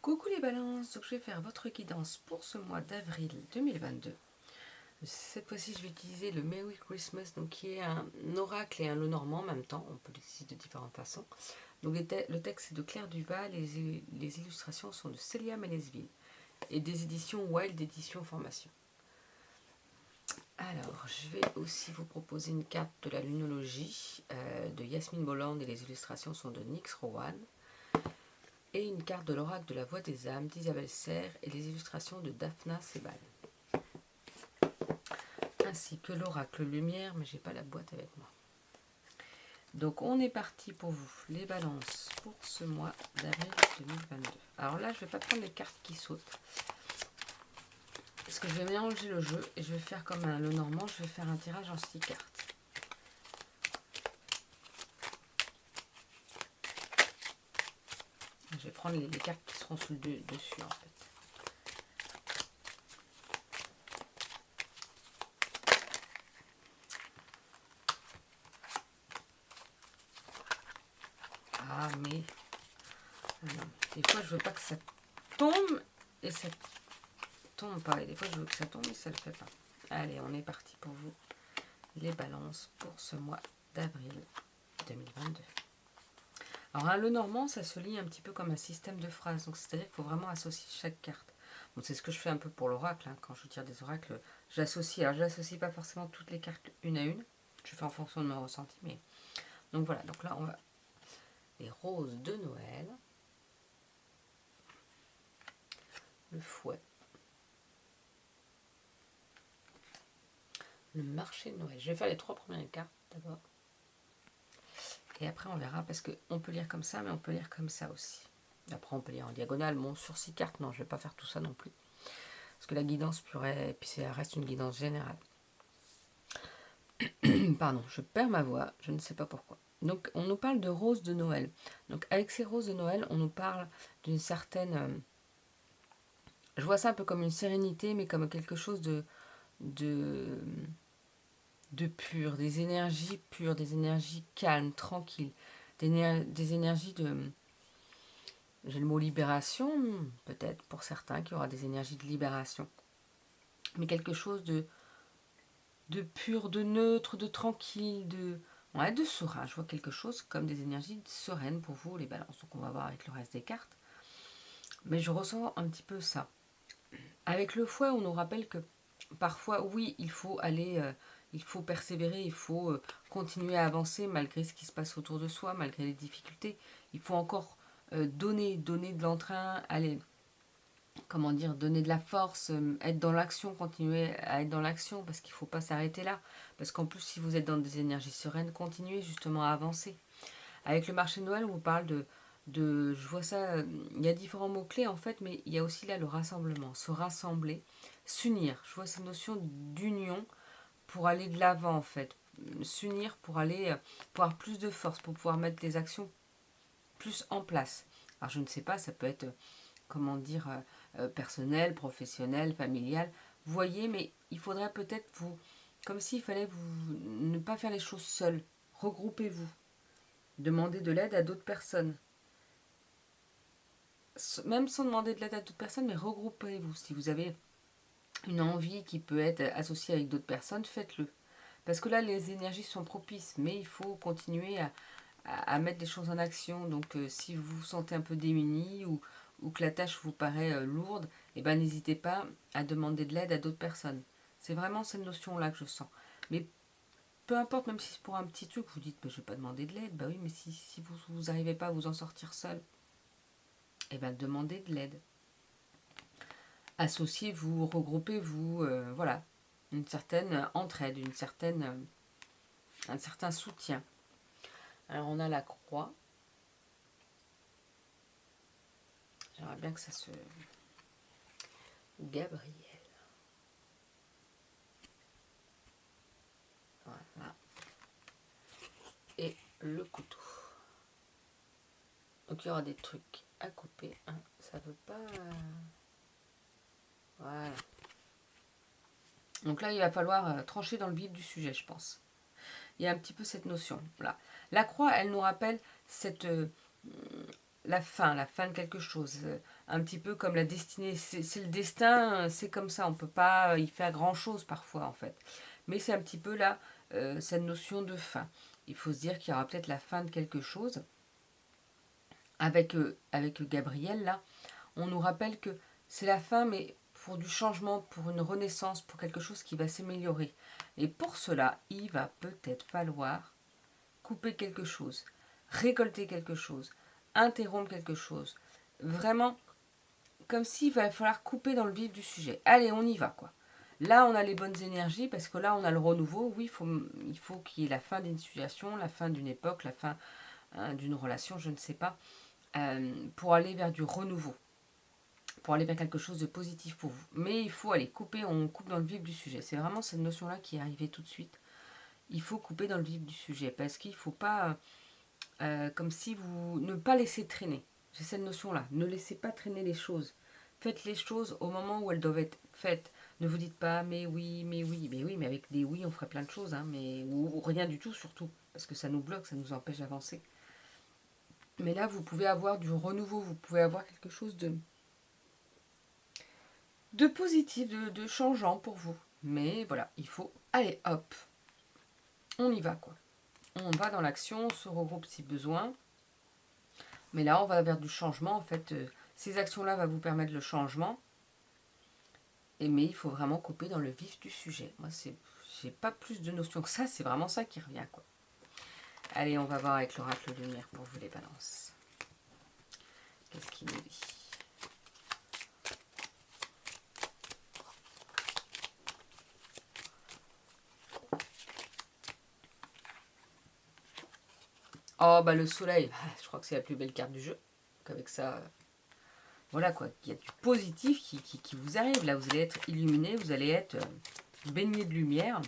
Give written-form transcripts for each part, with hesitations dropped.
Coucou les balances, donc je vais faire votre guidance pour ce mois d'avril 2022. Cette fois-ci je vais utiliser le Merry Christmas, donc qui est un oracle et un Lenormand en même temps, on peut l'utiliser de différentes façons. Donc le texte est de Claire Duval, les illustrations sont de Célia Melesville et des éditions Wild Édition Formation. Alors je vais aussi vous proposer une carte de la lunologie de Yasmine Bolland et les illustrations sont de Nix Rowan. Et une carte de l'oracle de la voix des âmes d'Isabelle Serre et les illustrations de Daphna Sebal. Ainsi que l'oracle lumière, mais j'ai pas la boîte avec moi. Donc on est parti pour vous, les balances, pour ce mois d'avril 2022. Alors là, je vais pas prendre les cartes qui sautent. Parce que je vais mélanger le jeu et je vais faire comme un Lenormand, je vais faire un tirage en 6 cartes. Je vais prendre les cartes qui seront sous le dessus en fait. Ah mais des fois je veux pas que ça tombe et ça tombe pas. Et des fois je veux que ça tombe et ça le fait pas. Allez, on est parti pour vous, les balances pour ce mois d'avril 2022. Alors un Lenormand, ça se lit un petit peu comme un système de phrases. Donc c'est-à-dire qu'il faut vraiment associer chaque carte. Bon, c'est ce que je fais un peu pour l'oracle. Hein. Quand je tire des oracles, j'associe. Alors je n'associe pas forcément toutes les cartes une à une. Je fais en fonction de mon ressenti. Mais donc voilà. Donc là on va les roses de Noël, le fouet, le marché de Noël. Je vais faire les 3 premières cartes d'abord. Et après on verra parce qu'on peut lire comme ça, mais on peut lire comme ça aussi. Après on peut lire en diagonale. Bon, sur 6 cartes, non, je ne vais pas faire tout ça non plus. Parce que la guidance pourrait, et puis ça reste une guidance générale. Pardon, je perds ma voix, je ne sais pas pourquoi. Donc on nous parle de roses de Noël. Donc avec ces roses de Noël, on nous parle d'une certaine... je vois ça un peu comme une sérénité, mais comme quelque chose de pur, des énergies pures, des énergies calmes, tranquilles, des énergies de... J'ai le mot libération, peut-être pour certains, qui aura des énergies de libération. Mais quelque chose de pur, de neutre, de tranquille, de serein. Je vois quelque chose comme des énergies sereines pour vous, les balances. Donc on va voir avec le reste des cartes. Mais je ressens un petit peu ça. Avec le fouet, on nous rappelle que parfois, oui, il faut aller, il faut persévérer, il faut continuer à avancer malgré ce qui se passe autour de soi, malgré les difficultés. Il faut encore donner de l'entrain, aller, comment dire, donner de la force, être dans l'action, continuer à être dans l'action, parce qu'il ne faut pas s'arrêter là. Parce qu'en plus, si vous êtes dans des énergies sereines, continuez justement à avancer. Avec le marché de Noël, on vous parle je vois ça, il y a différents mots-clés en fait, mais il y a aussi là le rassemblement, se rassembler, s'unir. Je vois cette notion d'union pour aller de l'avant en fait. S'unir pour aller, pour avoir plus de force, pour pouvoir mettre les actions plus en place. Alors je ne sais pas, ça peut être, comment dire, personnel, professionnel, familial. Vous voyez, mais il faudrait peut-être vous, comme s'il fallait vous ne pas faire les choses seul. Regroupez-vous. Demandez de l'aide à d'autres personnes. Même sans demander de l'aide à d'autres personnes, mais regroupez-vous. Si vous avez une envie qui peut être associée avec d'autres personnes, faites-le. Parce que là, les énergies sont propices, mais il faut continuer à mettre des choses en action. Donc, si vous vous sentez un peu démuni ou que la tâche vous paraît lourde, eh ben, n'hésitez pas à demander de l'aide à d'autres personnes. C'est vraiment cette notion-là que je sens. Mais peu importe, même si c'est pour un petit truc, vous dites bah, je ne vais pas demander de l'aide. Bah oui, mais si vous n'arrivez pas à vous en sortir seul, eh ben, demandez de l'aide. Associez-vous, regroupez-vous, voilà. Une certaine entraide, un certain soutien. Alors on a la croix. J'aimerais bien que ça se... Gabriel. Voilà. Et le couteau. Donc il y aura des trucs à couper. Hein. Ça veut pas... Voilà. Donc là, il va falloir trancher dans le vif du sujet, je pense. Il y a un petit peu cette notion. Là. La croix, elle nous rappelle cette... la fin de quelque chose. un petit peu comme la destinée. C'est le destin, c'est comme ça, on ne peut pas y faire grand-chose parfois en fait. Mais c'est un petit peu là, cette notion de fin. Il faut se dire qu'il y aura peut-être la fin de quelque chose. Avec Gabriel, là, on nous rappelle que c'est la fin, mais pour du changement, pour une renaissance, pour quelque chose qui va s'améliorer. Et pour cela, il va peut-être falloir couper quelque chose, récolter quelque chose, interrompre quelque chose. Vraiment, comme s'il va falloir couper dans le vif du sujet. Allez, on y va, quoi. Là, on a les bonnes énergies, parce que là, on a le renouveau. Oui, il faut qu'il y ait la fin d'une situation, la fin d'une époque, la fin d'une relation, je ne sais pas, pour aller vers du renouveau, pour aller vers quelque chose de positif pour vous. Mais il faut aller couper, on coupe dans le vif du sujet. C'est vraiment cette notion-là qui est arrivée tout de suite. Il faut couper dans le vif du sujet, parce qu'il ne faut pas, comme si vous, ne pas laisser traîner. J'ai cette notion-là, ne laissez pas traîner les choses. Faites les choses au moment où elles doivent être faites. Ne vous dites pas, mais oui, mais oui, mais oui, mais avec des oui, on ferait plein de choses, hein, mais, ou rien du tout surtout, parce que ça nous bloque, ça nous empêche d'avancer. Mais là, vous pouvez avoir du renouveau, vous pouvez avoir quelque chose de positif, de changeant pour vous. Mais voilà, il faut, allez, hop, on y va, quoi. On va dans l'action, on se regroupe si besoin. Mais là, on va vers du changement, en fait. Ces actions-là vont vous permettre le changement. Mais il faut vraiment couper dans le vif du sujet. Moi, j'ai pas plus de notions que ça, c'est vraiment ça qui revient, quoi. Allez, on va voir avec l'oracle lumière pour vous les balances. Qu'est-ce qu'il nous dit? Oh, bah le soleil, je crois que c'est la plus belle carte du jeu. Qu'avec ça, voilà quoi, il y a du positif qui vous arrive. Là, vous allez être illuminé, vous allez être baigné de lumière.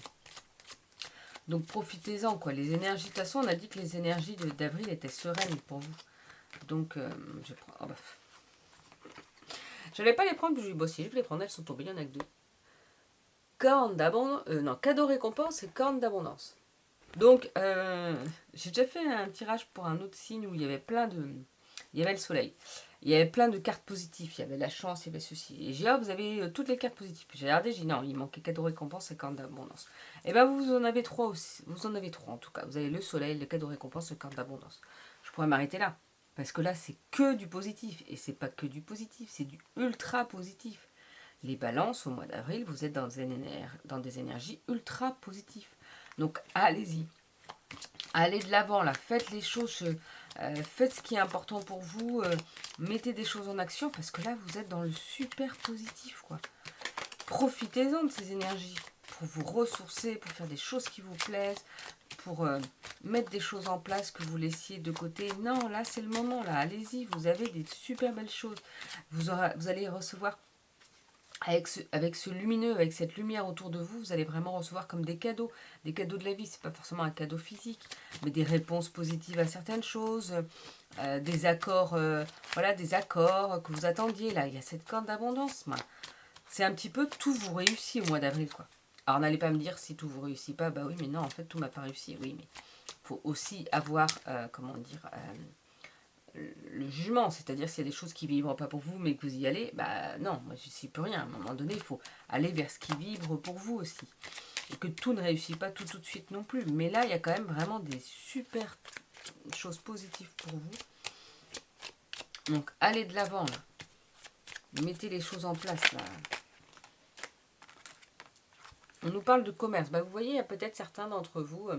Donc profitez-en, quoi. Les énergies, de toute façon, on a dit que les énergies d'avril étaient sereines pour vous. Donc, je prends. Oh, bah. Je n'allais pas les prendre, puis je dis, bon, si je vais les prendre, elles sont tombées, il y en a que deux. Corne d'abondance. Non, cadeau récompense et corne d'abondance. Donc, j'ai déjà fait un tirage pour un autre signe où il y avait plein de. Il y avait le soleil. Il y avait plein de cartes positives. Il y avait la chance, il y avait ceci. Et j'ai dit, oh, vous avez toutes les cartes positives. J'ai regardé, j'ai dit, non, il manquait cadeau récompense et corne d'abondance. Et bien, vous en avez trois aussi. Vous en avez trois, en tout cas. Vous avez le soleil, le cadeau récompense et corne d'abondance. Je pourrais m'arrêter là. Parce que là, c'est que du positif. Et c'est pas que du positif, c'est du ultra positif. Les balances, au mois d'avril, vous êtes dans des énergies ultra positives. Donc, allez-y. Allez de l'avant, là. Faites les choses. Faites ce qui est important pour vous. Mettez des choses en action. Parce que là, vous êtes dans le super positif, quoi. Profitez-en de ces énergies. Pour vous ressourcer, pour faire des choses qui vous plaisent. Pour mettre des choses en place que vous laissiez de côté. Non, là, c'est le moment, là. Allez-y, vous avez des super belles choses. Vous allez recevoir avec ce lumineux, avec cette lumière autour de vous, vous allez vraiment recevoir comme des cadeaux de la vie. C'est pas forcément un cadeau physique, mais des réponses positives à certaines choses, des accords, voilà, des accords que vous attendiez. Là, il y a cette corde d'abondance. C'est un petit peu tout vous réussit au mois d'avril, quoi. Alors n'allez pas me dire si tout vous réussit pas, bah oui, mais non, en fait tout m'a pas réussi. Oui, mais faut aussi avoir, comment dire, le jugement, c'est-à-dire s'il y a des choses qui ne vibrent pas pour vous mais que vous y allez, bah non, moi je suis plus rien. À un moment donné, il faut aller vers ce qui vibre pour vous aussi. Et que tout ne réussit pas tout de suite non plus. Mais là, il y a quand même vraiment des super choses positives pour vous. Donc allez de l'avant là. Mettez les choses en place là. On nous parle de commerce. Bah, vous voyez, il y a peut-être certains d'entre vous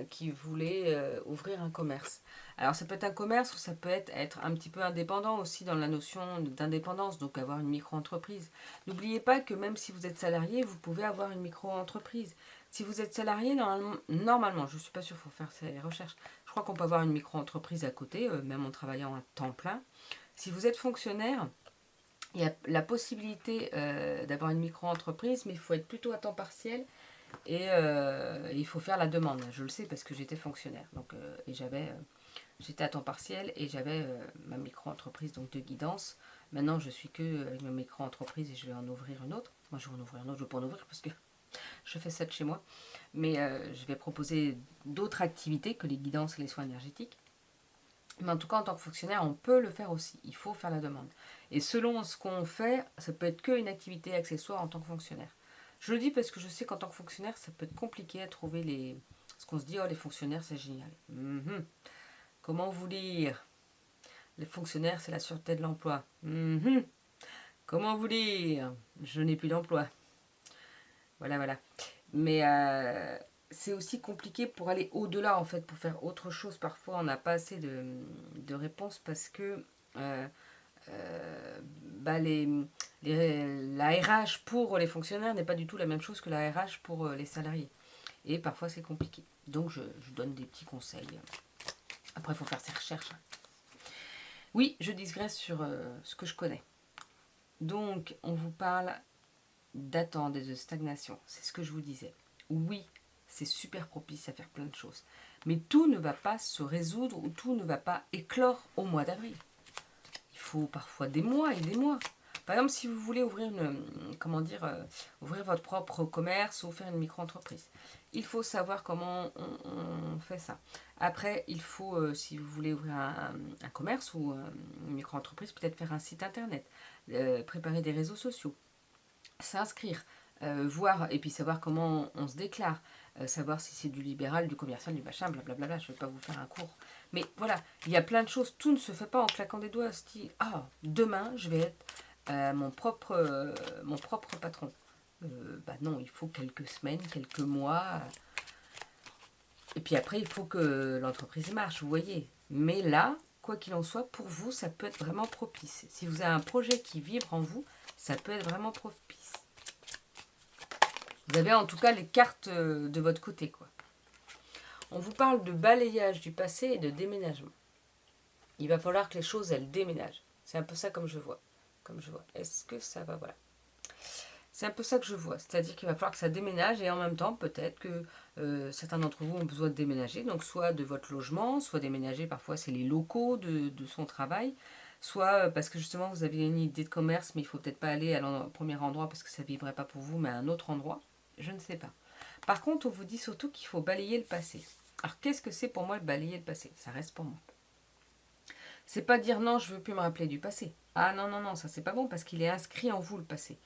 qui voulaient ouvrir un commerce. Alors ça peut être un commerce ou ça peut être un petit peu indépendant aussi dans la notion d'indépendance, donc avoir une micro-entreprise. N'oubliez pas que même si vous êtes salarié, vous pouvez avoir une micro-entreprise. Si vous êtes salarié, normalement, je ne suis pas sûre, il faut faire ces recherches. Je crois qu'on peut avoir une micro-entreprise à côté, même en travaillant à temps plein. Si vous êtes fonctionnaire, il y a la possibilité d'avoir une micro-entreprise, mais il faut être plutôt à temps partiel et il faut faire la demande. Je le sais parce que j'étais fonctionnaire. Donc, et j'étais à temps partiel et j'avais ma micro-entreprise donc de guidance. Maintenant, je suis que avec ma micro-entreprise et je vais en ouvrir une autre. Moi, je vais en ouvrir une autre, je ne vais pas en ouvrir parce que je fais ça de chez moi. Mais je vais proposer d'autres activités que les guidances et les soins énergétiques. Mais en tout cas, en tant que fonctionnaire, on peut le faire aussi. Il faut faire la demande. Et selon ce qu'on fait, ça peut être qu'une activité accessoire en tant que fonctionnaire. Je le dis parce que je sais qu'en tant que fonctionnaire, ça peut être compliqué à trouver les... Ce qu'on se dit, oh, les fonctionnaires, c'est génial. Comment vous lire? Les fonctionnaires, c'est la sûreté de l'emploi. Comment vous lire? Je n'ai plus d'emploi. Voilà, voilà. Mais c'est aussi compliqué pour aller au-delà, en fait, pour faire autre chose. Parfois, on n'a pas assez de réponses parce que euh, bah la RH pour les fonctionnaires n'est pas du tout la même chose que la RH pour les salariés. Et parfois, c'est compliqué. Donc, je donne des petits conseils. Après, il faut faire ses recherches. Oui, je digresse sur ce que je connais. Donc, on vous parle d'attente et de stagnation. C'est ce que je vous disais. Oui, c'est super propice à faire plein de choses. Mais tout ne va pas se résoudre ou tout ne va pas éclore au mois d'avril. Il faut parfois des mois et des mois. Par exemple, si vous voulez ouvrir ouvrir votre propre commerce ou faire une micro-entreprise, il faut savoir comment on fait ça. Après, il faut, si vous voulez ouvrir un commerce ou une micro-entreprise, peut-être faire un site internet, préparer des réseaux sociaux, s'inscrire, voir et puis savoir comment on se déclare, savoir si c'est du libéral, du commercial, du machin, blablabla. Je ne vais pas vous faire un cours. Mais voilà, il y a plein de choses. Tout ne se fait pas en claquant des doigts. Se dit, ah, demain, je vais être mon propre patron. Bah non, il faut quelques semaines, quelques mois. Et puis après, il faut que l'entreprise marche, vous voyez. Mais là, quoi qu'il en soit, pour vous, ça peut être vraiment propice. Si vous avez un projet qui vibre en vous, ça peut être vraiment propice. Vous avez en tout cas les cartes de votre côté, quoi. On vous parle de balayage du passé et de déménagement. Il va falloir que les choses, elles déménagent. C'est un peu ça comme je vois. Est-ce que ça va? Voilà. C'est un peu ça que je vois. C'est-à-dire qu'il va falloir que ça déménage et en même temps, peut-être que certains d'entre vous ont besoin de déménager. Donc, soit de votre logement, soit déménager, parfois, c'est les locaux de son travail. Soit parce que justement, vous avez une idée de commerce, mais il ne faut peut-être pas aller au premier endroit parce que ça ne vivrait pas pour vous, mais à un autre endroit. Je ne sais pas. Par contre, on vous dit surtout qu'il faut balayer le passé. Alors, qu'est-ce que c'est pour moi le balayer le passé? Ça reste pour moi. C'est pas dire non, je veux plus me rappeler du passé. Ah non, non, non, ça c'est pas bon parce qu'il est inscrit en vous le passé.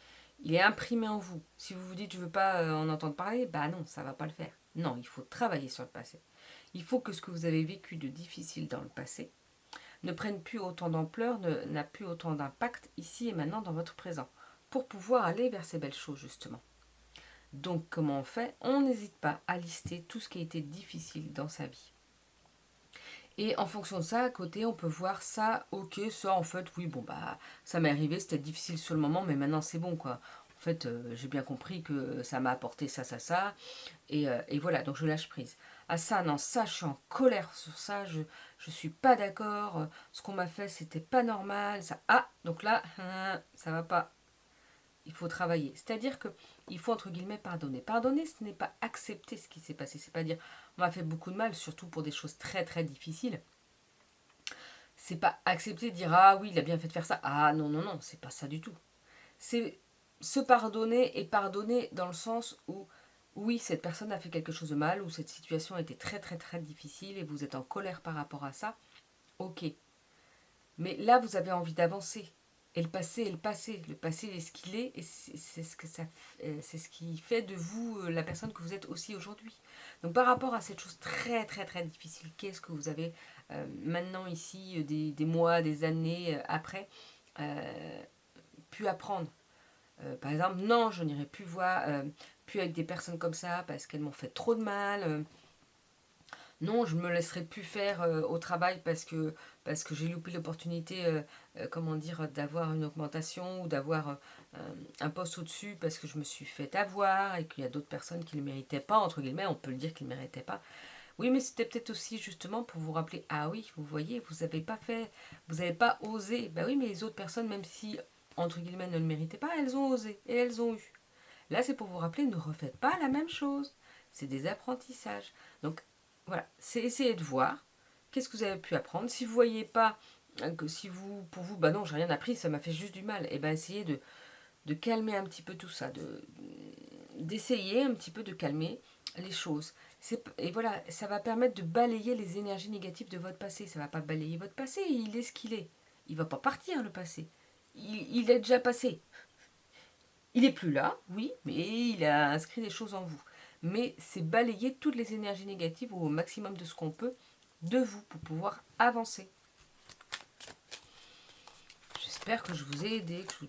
Il est imprimé en vous. Si vous vous dites je veux pas en entendre parler, bah non, ça va pas le faire. Non, il faut travailler sur le passé. Il faut que ce que vous avez vécu de difficile dans le passé ne prenne plus autant d'ampleur, n'a plus autant d'impact ici et maintenant dans votre présent, pour pouvoir aller vers ces belles choses justement. Donc comment on fait? On n'hésite pas à lister tout ce qui a été difficile dans sa vie. Et en fonction de ça, à côté, on peut voir ça, ok, ça en fait, oui, bon bah, ça m'est arrivé, c'était difficile sur le moment, mais maintenant c'est bon quoi. En fait, j'ai bien compris que ça m'a apporté ça, ça, ça, et voilà, donc je lâche prise. Ah ça, non, ça, je suis en colère sur ça, je suis pas d'accord, ce qu'on m'a fait, c'était pas normal, ça, ah, donc là, ça va pas, il faut travailler. C'est-à-dire que il faut entre guillemets pardonner. Pardonner, ce n'est pas accepter ce qui s'est passé. C'est pas dire on m'a fait beaucoup de mal, surtout pour des choses très très difficiles. C'est pas accepter de dire ah oui, il a bien fait de faire ça. Ah non non non, c'est pas ça du tout. C'est se pardonner et pardonner dans le sens où oui, cette personne a fait quelque chose de mal ou cette situation a été très très très difficile et vous êtes en colère par rapport à ça. Ok. Mais là, vous avez envie d'avancer. Et le passé est le passé. Le passé est ce qu'il est et c'est ce que c'est ce qui fait de vous la personne que vous êtes aussi aujourd'hui. Donc par rapport à cette chose très très très difficile, qu'est-ce que vous avez maintenant ici, des mois, des années après, euh, pu apprendre? Par exemple, non, je n'irai plus voir, plus avec des personnes comme ça parce qu'elles m'ont fait trop de mal. Non, je me laisserai plus faire au travail parce que j'ai loupé l'opportunité, comment dire, d'avoir une augmentation ou d'avoir un poste au-dessus parce que je me suis fait avoir et qu'il y a d'autres personnes qui ne le méritaient pas, entre guillemets, on peut le dire qu'ils ne le méritaient pas. Oui, mais c'était peut-être aussi justement pour vous rappeler, ah oui, vous voyez, vous n'avez pas fait, vous n'avez pas osé. Bah oui, mais les autres personnes, même si, entre guillemets, ne le méritaient pas, elles ont osé et elles ont eu. Là, c'est pour vous rappeler, ne refaites pas la même chose. C'est des apprentissages. Donc, voilà, c'est essayer de voir qu'est-ce que vous avez pu apprendre. Si vous ne voyez pas que si vous, pour vous, bah non, j'ai rien appris, ça m'a fait juste du mal, et ben essayez de calmer un petit peu tout ça, d'essayer un petit peu de calmer les choses. Et voilà, ça va permettre de balayer les énergies négatives de votre passé. Ça ne va pas balayer votre passé, il est ce qu'il est. Il ne va pas partir, le passé. Il est déjà passé. Il n'est plus là, oui, mais il a inscrit des choses en vous. Mais c'est balayer toutes les énergies négatives au maximum de ce qu'on peut de vous pour pouvoir avancer. J'espère que je vous ai aidé, que je vous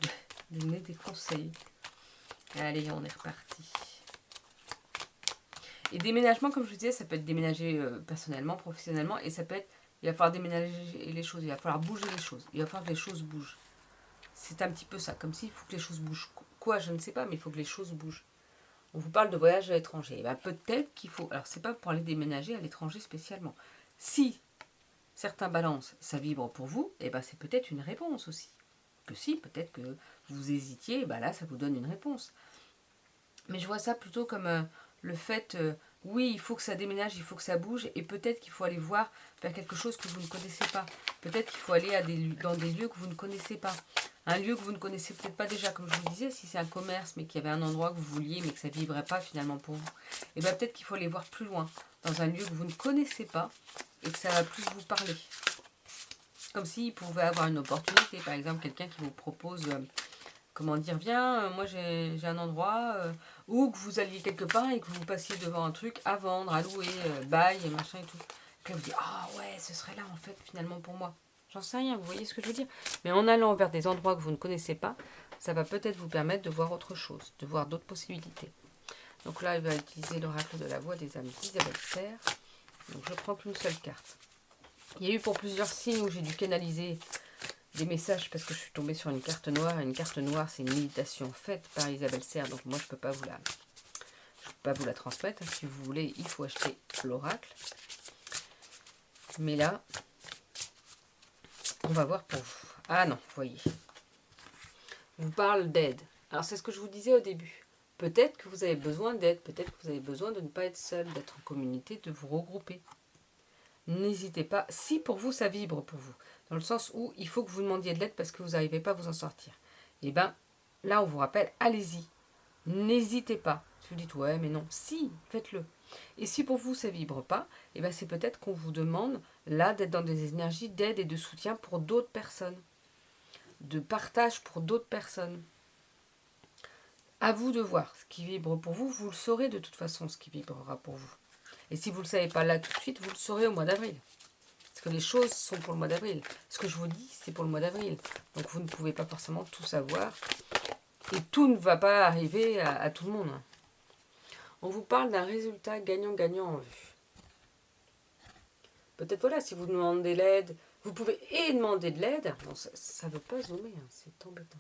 ai donné des conseils. Allez, on est reparti. Et déménagement, comme je vous disais, ça peut être déménager personnellement, professionnellement, et ça peut être, il va falloir déménager les choses, il va falloir bouger les choses, il va falloir que les choses bougent. C'est un petit peu ça, comme s'il faut que les choses bougent. Quoi, je ne sais pas, mais il faut que les choses bougent. On vous parle de voyage à l'étranger. Ben, peut-être qu'il faut, alors c'est pas pour aller déménager à l'étranger spécialement. Si certains balances, ça vibre pour vous, et ben c'est peut-être une réponse aussi. Que si, peut-être que vous hésitiez, ben là ça vous donne une réponse. Mais je vois ça plutôt comme le fait, oui, il faut que ça déménage, il faut que ça bouge, et peut-être qu'il faut aller voir vers quelque chose que vous ne connaissez pas. Peut-être qu'il faut aller dans des lieux que vous ne connaissez pas. Un lieu que vous ne connaissez peut-être pas déjà, comme je vous disais, si c'est un commerce, mais qu'il y avait un endroit que vous vouliez, mais que ça ne vibrait pas finalement pour vous, et bien peut-être qu'il faut aller voir plus loin, dans un lieu que vous ne connaissez pas, et que ça va plus vous parler. Comme s'il pouvait avoir une opportunité, par exemple, quelqu'un qui vous propose... comment dire, viens, moi j'ai un endroit, ou que vous alliez quelque part et que vous passiez devant un truc à vendre, à louer, bail, et machin et tout. Et là vous dites, ah ouais, ce serait là en fait finalement pour moi. J'en sais rien, vous voyez ce que je veux dire. Mais en allant vers des endroits que vous ne connaissez pas, ça va peut-être vous permettre de voir autre chose, de voir d'autres possibilités. Donc là, il va utiliser l'oracle de la voix des âmes d'Isabelle Serre. Donc je prends qu'une seule carte. Il y a eu pour plusieurs signes où j'ai dû canaliser des messages parce que je suis tombée sur une carte noire. Et une carte noire, c'est une méditation faite par Isabelle Serre. Donc moi, je ne peux pas vous la transmettre. Si vous voulez, il faut acheter l'oracle. Mais là, on va voir pour vous. Ah non, vous voyez. Je vous parle d'aide. Alors c'est ce que je vous disais au début. Peut-être que vous avez besoin d'aide. Peut-être que vous avez besoin de ne pas être seul, d'être en communauté, de vous regrouper. N'hésitez pas. Si pour vous, ça vibre pour vous. Dans le sens où il faut que vous demandiez de l'aide parce que vous n'arrivez pas à vous en sortir. Et bien, là, on vous rappelle, allez-y. N'hésitez pas. Si vous dites, ouais, mais non. Si, faites-le. Et si pour vous, ça ne vibre pas, et ben c'est peut-être qu'on vous demande, là, d'être dans des énergies d'aide et de soutien pour d'autres personnes. De partage pour d'autres personnes. À vous de voir ce qui vibre pour vous. Vous le saurez de toute façon, ce qui vibrera pour vous. Et si vous ne le savez pas là tout de suite, vous le saurez au mois d'avril. Parce que les choses sont pour le mois d'avril. Ce que je vous dis, c'est pour le mois d'avril. Donc vous ne pouvez pas forcément tout savoir. Et tout ne va pas arriver à tout le monde. On vous parle d'un résultat gagnant-gagnant en vue. Peut-être voilà, si vous demandez l'aide, vous pouvez demander de l'aide. Non, ça ne veut pas zoomer, hein, c'est embêtant.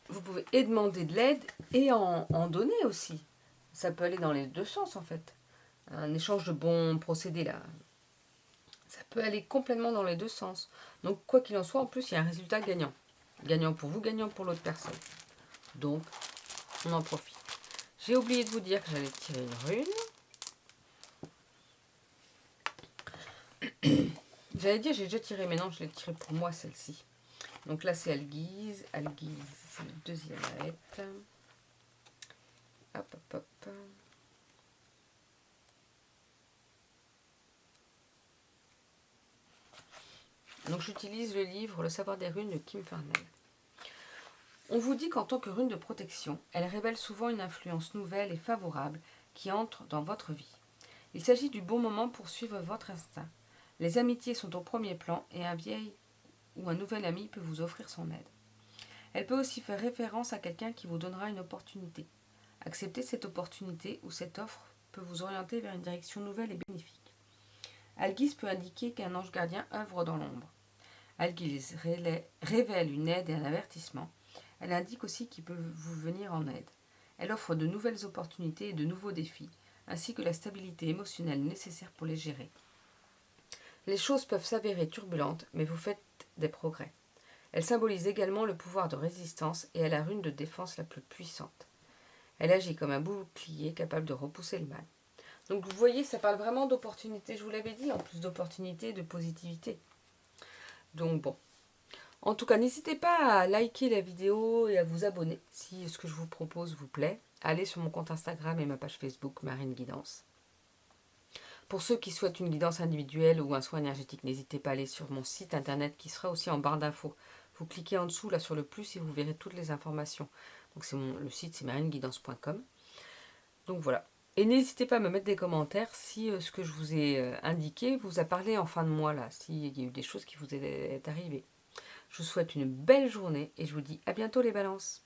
Vous pouvez demander de l'aide et en donner aussi. Ça peut aller dans les deux sens en fait. Un échange de bons procédés là. Ça peut aller complètement dans les deux sens. Donc quoi qu'il en soit, en plus il y a un résultat gagnant. Gagnant pour vous, gagnant pour l'autre personne. Donc on en profite. J'ai oublié de vous dire que j'allais tirer une rune. J'allais dire j'ai déjà tiré, mais non, je l'ai tiré pour moi celle-ci. Donc là c'est Alguise. Alguise, c'est le deuxième lettre. Hop, hop, hop. Donc j'utilise le livre Le savoir des runes de Kim Farnell. On vous dit qu'en tant que rune de protection, elle révèle souvent une influence nouvelle et favorable qui entre dans votre vie. Il s'agit du bon moment pour suivre votre instinct. Les amitiés sont au premier plan et un vieil ou un nouvel ami peut vous offrir son aide. Elle peut aussi faire référence à quelqu'un qui vous donnera une opportunité. Accepter cette opportunité ou cette offre peut vous orienter vers une direction nouvelle et bénéfique. Alguise peut indiquer qu'un ange gardien œuvre dans l'ombre. Alguise révèle une aide et un avertissement. Elle indique aussi qu'il peut vous venir en aide. Elle offre de nouvelles opportunités et de nouveaux défis, ainsi que la stabilité émotionnelle nécessaire pour les gérer. Les choses peuvent s'avérer turbulentes, mais vous faites des progrès. Elle symbolise également le pouvoir de résistance et est la rune de défense la plus puissante. Elle agit comme un bouclier capable de repousser le mal. Donc vous voyez, ça parle vraiment d'opportunités, je vous l'avais dit, en plus d'opportunités et de positivité. Donc bon. En tout cas, n'hésitez pas à liker la vidéo et à vous abonner si ce que je vous propose vous plaît. allez sur mon compte Instagram et ma page Facebook, Marine Guidance. Pour ceux qui souhaitent une guidance individuelle ou un soin énergétique, n'hésitez pas à aller sur mon site internet qui sera aussi en barre d'infos. Vous cliquez en dessous là sur le plus et vous verrez toutes les informations. Donc le site c'est marineguidance.com. Donc voilà. Et n'hésitez pas à me mettre des commentaires si ce que je vous ai indiqué vous a parlé en fin de mois là, s'il y a eu des choses qui vous est arrivées. Je vous souhaite une belle journée et je vous dis à bientôt les balances.